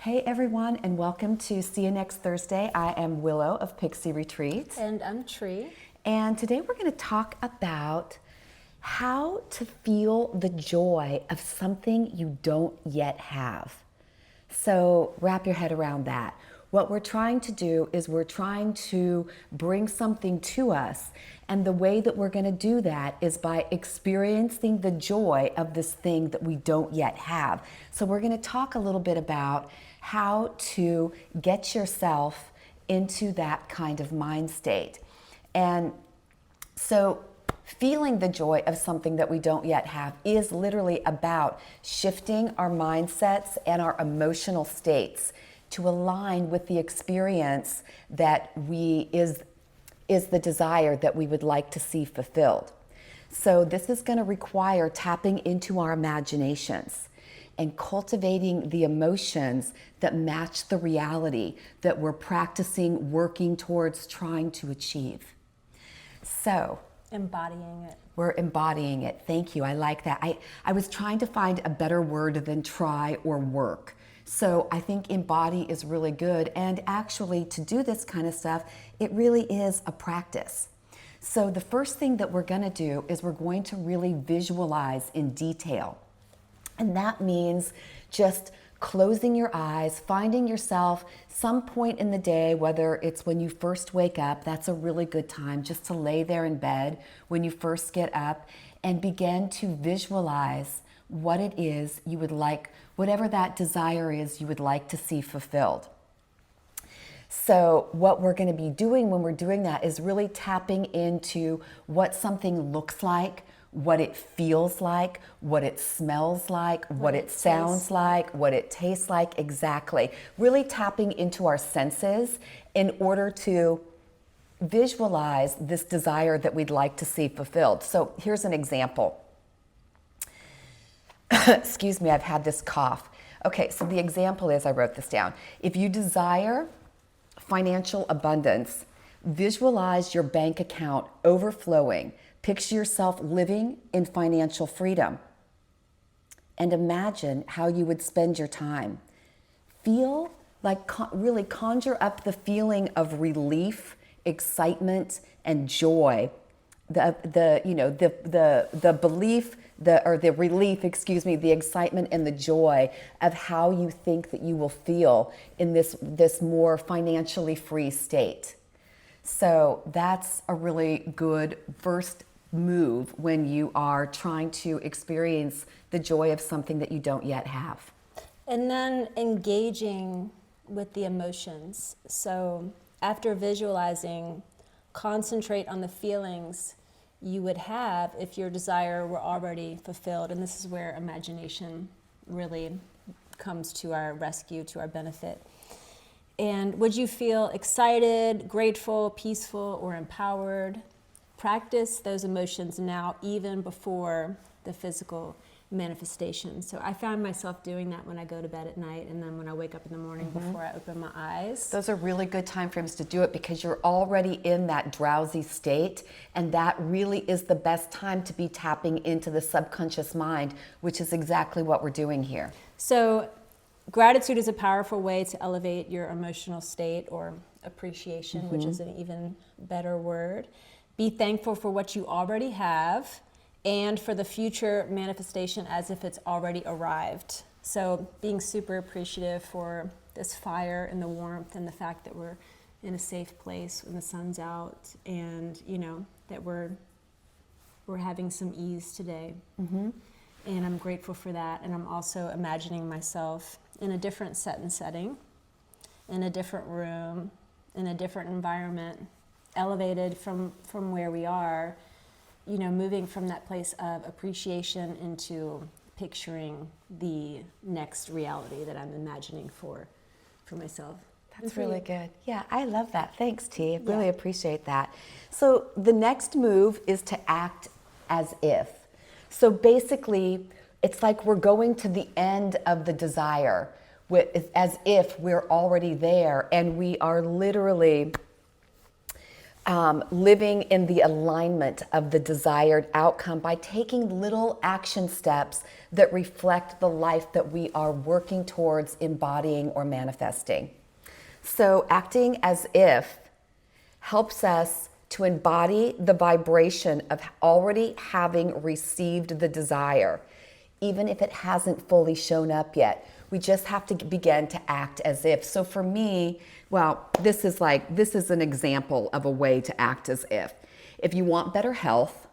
Hey everyone, and welcome to See You Next Thursday. I am Willow of Pixie Retreat. And I'm Tree. And today we're going to talk about how to feel the joy of something you don't yet have. So wrap your head around that. What we're trying to do is we're trying to bring something to us, and the way that we're going to do that is by experiencing the joy of this thing that we don't yet have. So we're going to talk a little bit about how to get yourself into that kind of mind state. And so feeling the joy of something that we don't yet have is literally about shifting our mindsets and our emotional states to align with the experience that is the desire that we would like to see fulfilled. So this is going to require tapping into our imaginations and cultivating the emotions that match the reality that we're practicing, working towards, trying to achieve. So Embodying it. we're embodying it. Thank you. I like that. I was trying to find a better word than try or work. So I think embody is really good. And actually, to do this kind of stuff, it really is a practice. So the first thing that we're going to do is we're going to really visualize in detail. And that means just closing your eyes, finding yourself some point in the day, whether it's when you first wake up, that's a really good time just to lay there in bed when you first get up and begin to visualize what it is you would like, whatever that desire is you would like to see fulfilled. So what we're going to be doing when we're doing that is really tapping into what something looks like, what it feels like, what it smells like, what it sounds like, what it tastes like, exactly. Really tapping into our senses in order to visualize this desire that we'd like to see fulfilled. So here's an example. Excuse me, I've had this cough. Okay, so the example is, I wrote this down. If you desire financial abundance, visualize your bank account overflowing. Picture yourself living in financial freedom. And imagine how you would spend your time. Feel like, really conjure up the feeling of relief, excitement, and joy. The excitement and the joy of how you think that you will feel in this more financially free state. So that's a really good first move when you are trying to experience the joy of something that you don't yet have. And then engaging with the emotions. So after visualizing, concentrate on the feelings you would have if your desire were already fulfilled. And this is where imagination really comes to our rescue, to our benefit. And would you feel excited, grateful, peaceful, or empowered? Practice those emotions now, even before the physical manifestation. So I found myself doing that when I go to bed at night, and then when I wake up in the morning before I open my eyes. Those are really good time frames to do it because you're already in that drowsy state, and that really is the best time to be tapping into the subconscious mind, which is exactly what we're doing here. So gratitude is a powerful way to elevate your emotional state, or appreciation, which is an even better word. Be thankful for what you already have and for the future manifestation as if it's already arrived. So being super appreciative for this fire and the warmth and the fact that we're in a safe place when the sun's out, and that we're having some ease today. And I'm grateful for that. And I'm also imagining myself in a different setting, in a different room, in a different environment, elevated from where we are, moving from that place of appreciation into picturing the next reality that I'm imagining for myself. That's really good. Yeah, I love that. Thanks, T. I really appreciate that. So the next move is to act as if. So basically, it's like we're going to the end of the desire, as if we're already there, and we are literally living in the alignment of the desired outcome by taking little action steps that reflect the life that we are working towards embodying or manifesting. So acting as if helps us to embody the vibration of already having received the desire, even if it hasn't fully shown up yet. We just have to begin to act as if. So for me, well, this is an example of a way to act as if. If you want better health,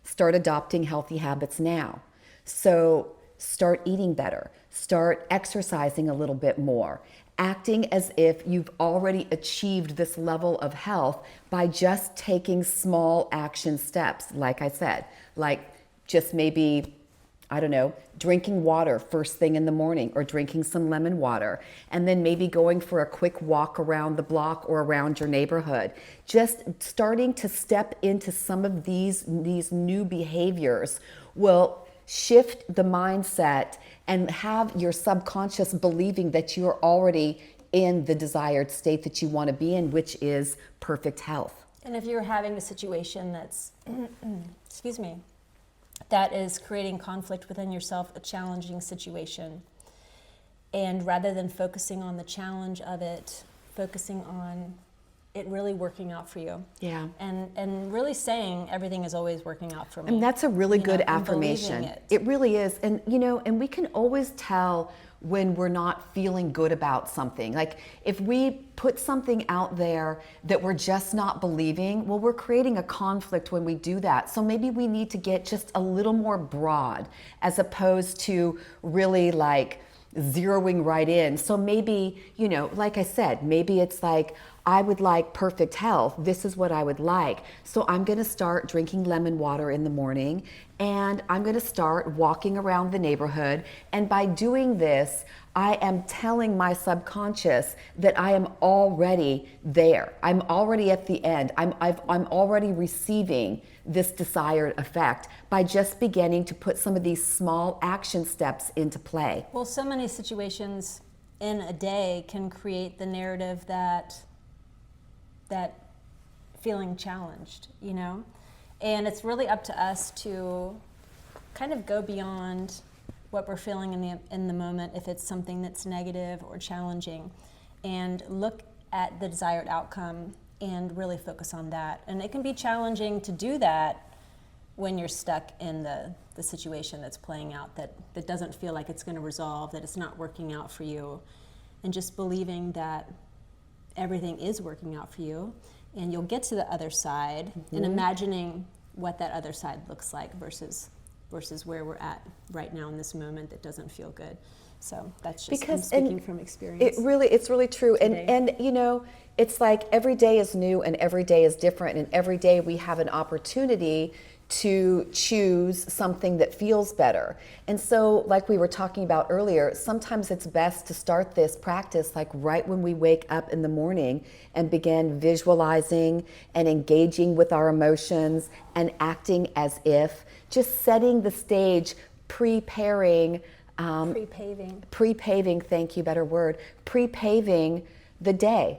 start adopting healthy habits now. So start eating better, start exercising a little bit more, acting as if you've already achieved this level of health by just taking small action steps, like I said, like just maybe, I don't know, drinking water first thing in the morning or drinking some lemon water, and then maybe going for a quick walk around the block or around your neighborhood. Just starting to step into some of these new behaviors will shift the mindset and have your subconscious believing that you're already in the desired state that you want to be in, which is perfect health. And if you're having a situation that's, excuse me, that is creating conflict within yourself, a challenging situation, and rather than focusing on the challenge of it, focusing on it really working out for you. Yeah. And really saying everything is always working out for me. And that's a really good and affirmation. believing It really is. And and we can always tell when we're not feeling good about something. Like if we put something out there that we're just not believing, well, we're creating a conflict when we do that. So maybe we need to get just a little more broad as opposed to really like zeroing right in. So maybe, like I said, maybe it's like, I would like perfect health. This is what I would like. So I'm going to start drinking lemon water in the morning, and I'm going to start walking around the neighborhood. And by doing this, I am telling my subconscious that I am already there. I'm already at the end. I'm already receiving this desired effect by just beginning to put some of these small action steps into play. Well, so many situations in a day can create the narrative that feeling challenged, and it's really up to us to kind of go beyond what we're feeling in the moment if it's something that's negative or challenging, and look at the desired outcome and really focus on that. And it can be challenging to do that when you're stuck in the situation that's playing out, that doesn't feel like it's going to resolve, that it's not working out for you, and just believing that everything is working out for you, and you'll get to the other side, and imagining what that other side looks like versus where we're at right now in this moment that doesn't feel good. So that's just I'm speaking from experience. It's really true. And it's like every day is new and every day is different, and every day we have an opportunity to choose something that feels better. And so, like we were talking about earlier, sometimes it's best to start this practice like right when we wake up in the morning and begin visualizing and engaging with our emotions and acting as if, just setting the stage, pre-paving, thank you, better word, pre-paving the day.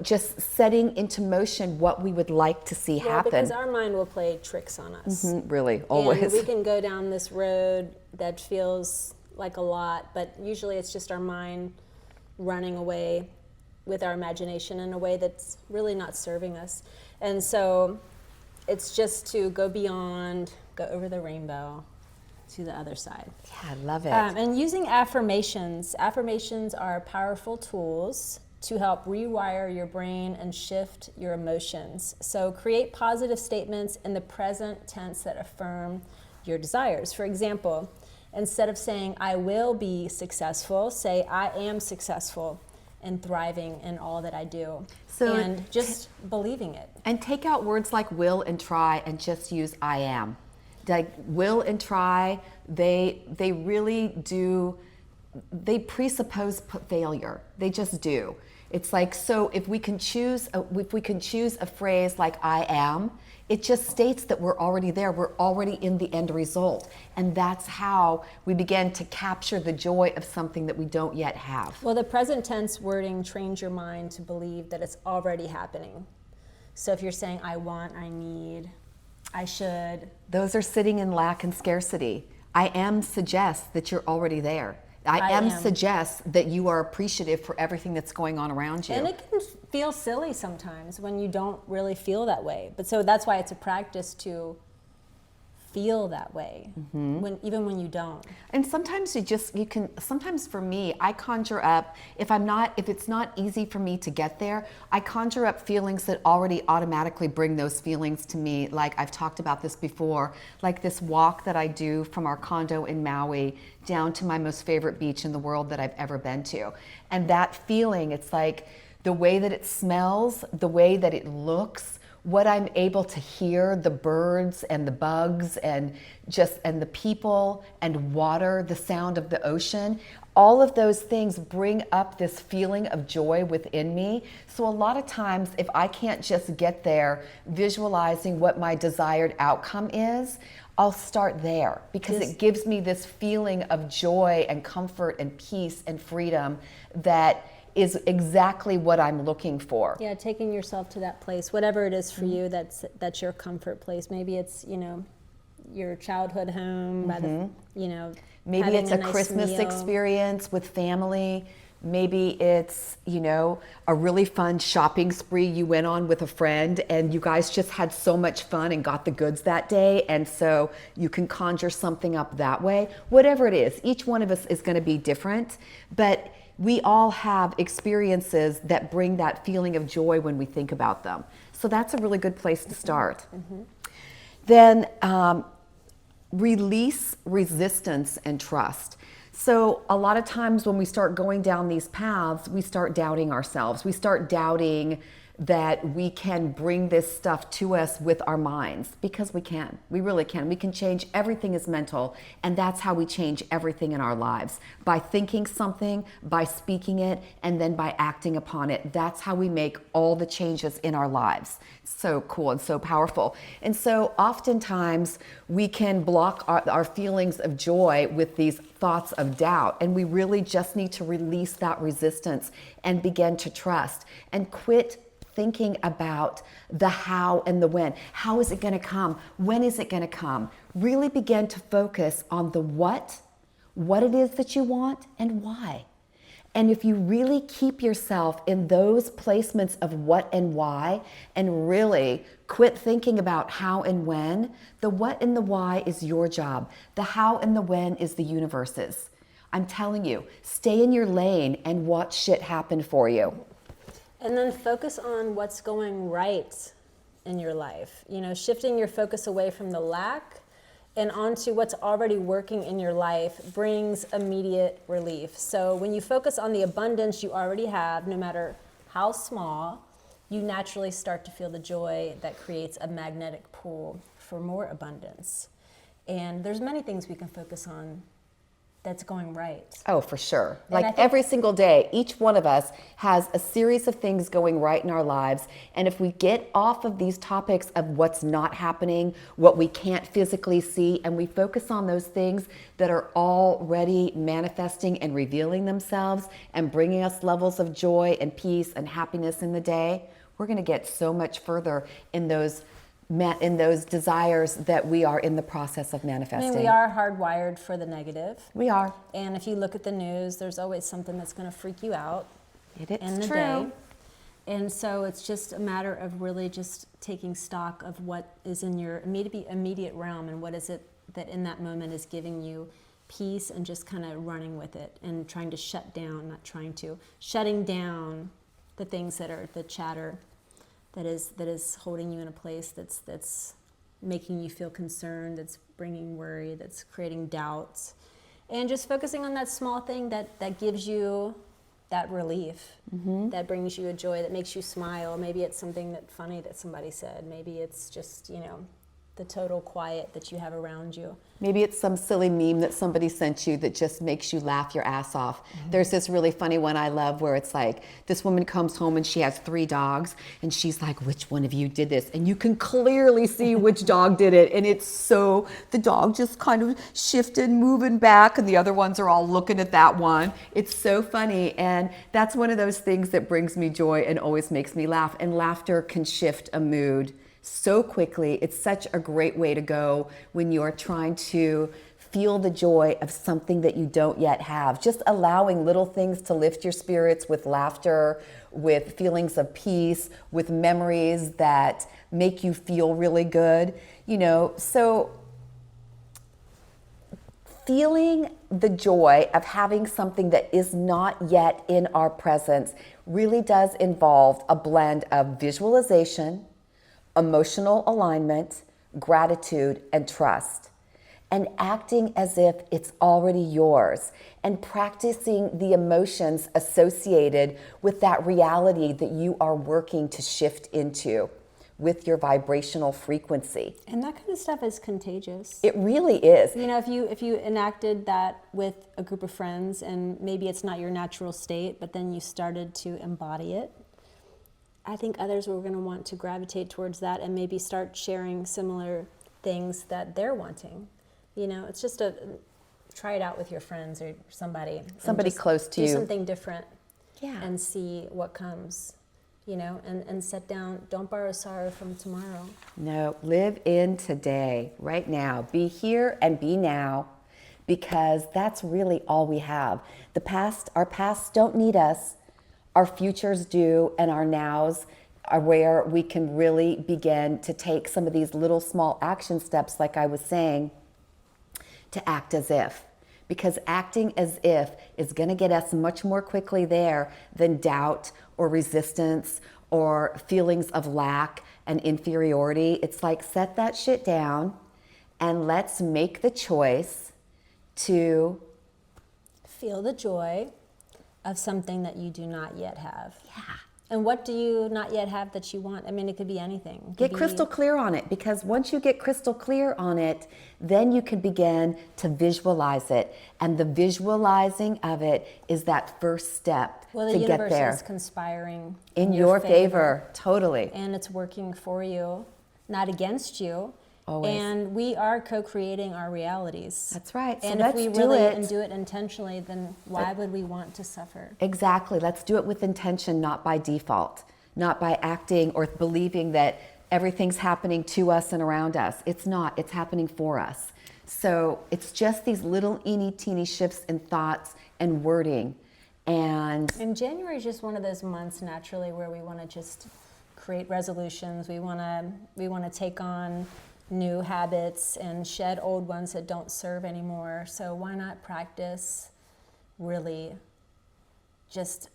Just setting into motion what we would like to see happen. Because our mind will play tricks on us. Really, always. And we can go down this road that feels like a lot, but usually it's just our mind running away with our imagination in a way that's really not serving us. And so it's just to go beyond, go over the rainbow to the other side. Yeah, I love it. And using affirmations. Affirmations are powerful tools to help rewire your brain and shift your emotions. So create positive statements in the present tense that affirm your desires. For example, instead of saying, I will be successful, say, I am successful and thriving in all that I do. And just believing it. And take out words like will and try and just use I am. Like will and try, they really do, they presuppose failure. They just do. It's like, so if we can choose a phrase like I am, it just states that we're already there. We're already in the end result. And that's how we begin to capture the joy of something that we don't yet have. Well, the present tense wording trains your mind to believe that it's already happening. So if you're saying, I want, I need, I should. Those are sitting in lack and scarcity. I am suggests that you're already there. I am suggests that you are appreciative for everything that's going on around you. And it can feel silly sometimes when you don't really feel that way. But so that's why it's a practice to feel that way, even when you don't. And sometimes sometimes for me, I conjure up, if it's not easy for me to get there, I conjure up feelings that already automatically bring those feelings to me. Like I've talked about this before, like this walk that I do from our condo in Maui down to my most favorite beach in the world that I've ever been to. And that feeling, it's like the way that it smells, the way that it looks, what I'm able to hear, the birds and the bugs and the people and water, the sound of the ocean, all of those things bring up this feeling of joy within me. So a lot of times, if I can't just get there visualizing what my desired outcome is, I'll start there because it gives me this feeling of joy and comfort and peace and freedom that is exactly what I'm looking for. Yeah, taking yourself to that place, whatever it is for you, that's your comfort place. Maybe it's, your childhood home, by the, maybe it's a nice Christmas meal. experience with family. Maybe it's, a really fun shopping spree you went on with a friend and you guys just had so much fun and got the goods that day. And so you can conjure something up that way. Whatever it is, each one of us is going to be different, but we all have experiences that bring that feeling of joy when we think about them. So that's a really good place to start. Then release resistance and trust. So a lot of times when we start going down these paths, we start doubting ourselves. We start doubting that we can bring this stuff to us with our minds, because we can. We really can. We can change everything is mental, and that's how we change everything in our lives. By thinking something, by speaking it, and then by acting upon it. That's how we make all the changes in our lives. So cool and so powerful. And so oftentimes we can block our feelings of joy with these thoughts of doubt, and we really just need to release that resistance and begin to trust and quit thinking about the how and the when. How is it going to come? When is it going to come? Really begin to focus on the what it is that you want, and why. And if you really keep yourself in those placements of what and why, and really quit thinking about how and when, the what and the why is your job. The how and the when is the universe's. I'm telling you, stay in your lane and watch shit happen for you. And then focus on what's going right in your life. Shifting your focus away from the lack and onto what's already working in your life brings immediate relief. So when you focus on the abundance you already have, no matter how small, you naturally start to feel the joy that creates a magnetic pull for more abundance. And there's many things we can focus on that's going right. Oh, for sure. And like every single day, each one of us has a series of things going right in our lives. And if we get off of these topics of what's not happening, what we can't physically see, and we focus on those things that are already manifesting and revealing themselves and bringing us levels of joy and peace and happiness in the day, we're going to get so much further in those desires that we are in the process of manifesting. We are hardwired for the negative. We are. And if you look at the news, there's always something that's going to freak you out in the true. day. And so it's just a matter of really just taking stock of what is in your immediate realm, and what is it that in that moment is giving you peace, and just kind of running with it and trying to shutting down the things that are the chatter that is holding you in a place that's making you feel concerned, that's bringing worry, that's creating doubts, and just focusing on that small thing that gives you that relief, that brings you a joy, that makes you smile. Maybe it's something funny that somebody said. Maybe it's just the total quiet that you have around you. Maybe it's some silly meme that somebody sent you that just makes you laugh your ass off. There's this really funny one I love where it's like this woman comes home and she has 3 dogs and she's like, which one of you did this? And you can clearly see which dog did it. And it's so, the dog just kind of shifted, moving back, and the other ones are all looking at that one. It's so funny. And that's one of those things that brings me joy and always makes me laugh. And laughter can shift a mood so quickly. It's such a great way to go when you're trying to feel the joy of something that you don't yet have. Just allowing little things to lift your spirits with laughter, with feelings of peace, with memories that make you feel really good. You know, so feeling the joy of having something that is not yet in our presence really does involve a blend of visualization, emotional alignment, gratitude, and trust, and acting as if it's already yours, and practicing the emotions associated with that reality that you are working to shift into with your vibrational frequency. And that kind of stuff is contagious. It really is. You know, if you enacted that with a group of friends, and maybe it's not your natural state, but then you started to embody it, I think others were going to want to gravitate towards that and maybe start sharing similar things that they're wanting. You know, it's just try it out with your friends or somebody. Somebody close to you. Do something different. Yeah. And see what comes, you know, and set down, don't borrow sorrow from tomorrow. No, live in today, right now. Be here and be now, because that's really all we have. Our pasts don't need us. Our futures do, and our nows are where we can really begin to take some of these little small action steps, like I was saying, to act as if. Because acting as if is going to get us much more quickly there than doubt or resistance or feelings of lack and inferiority. It's like, set that shit down and let's make the choice to feel the joy of something that you do not yet have. Yeah. And what do you not yet have that you want? I mean, it could be anything. Get crystal clear on it, because once you get crystal clear on it, then you can begin to visualize it. And the visualizing of it is that first step Well, the to get universe there. is conspiring In your favor, totally. And it's working for you, not against you. Always. And we are co-creating our realities. That's right. So And let's if we do really it. and do it intentionally, then why would we want to suffer? Exactly. Let's do it with intention, not by default, not by acting or believing that everything's happening to us and around us. It's not. It's happening for us. So it's just these little teeny shifts in thoughts and wording. And January is just one of those months naturally where we want to just create resolutions. We want to take on new habits and shed old ones that don't serve anymore. So why not practice really just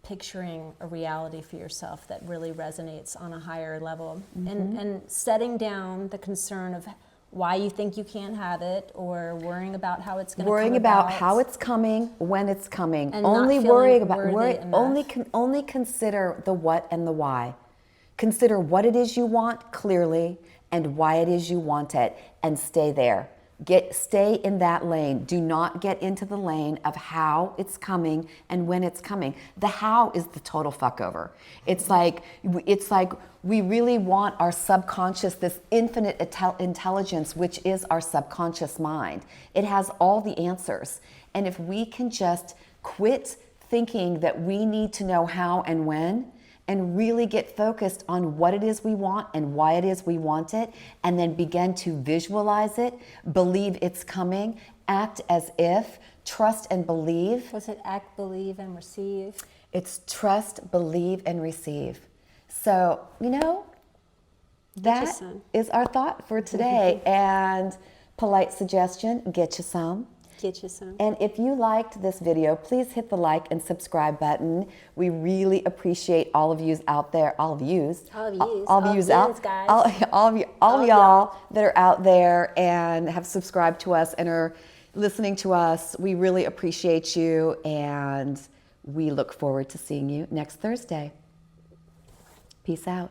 picturing a reality for yourself that really resonates on a higher level, and setting down the concern of why you think you can't have it, or worrying about how it's going to come worrying about how it's coming, when it's coming. And only not worrying feeling about worthy enough. only consider the what and the why. Consider what it is you want clearly and why it is you want it, and stay there. Stay in that lane. Do not get into the lane of how it's coming and when it's coming. The how is the total fuck over. It's like we really want our subconscious, this infinite intelligence, which is our subconscious mind. It has all the answers. And if we can just quit thinking that we need to know how and when, and really get focused on what it is we want and why it is we want it, and then begin to visualize it, believe it's coming, act as if, trust and believe. Was it act, believe, and receive? It's trust, believe, and receive. So, that is our thought for today. And polite suggestion, get you some. Get you some. And if you liked this video, please hit the like and subscribe button. We really appreciate all of yous out there, all of y'all that are out there and have subscribed to us and are listening to us. We really appreciate you, and we look forward to seeing you next Thursday. Peace out.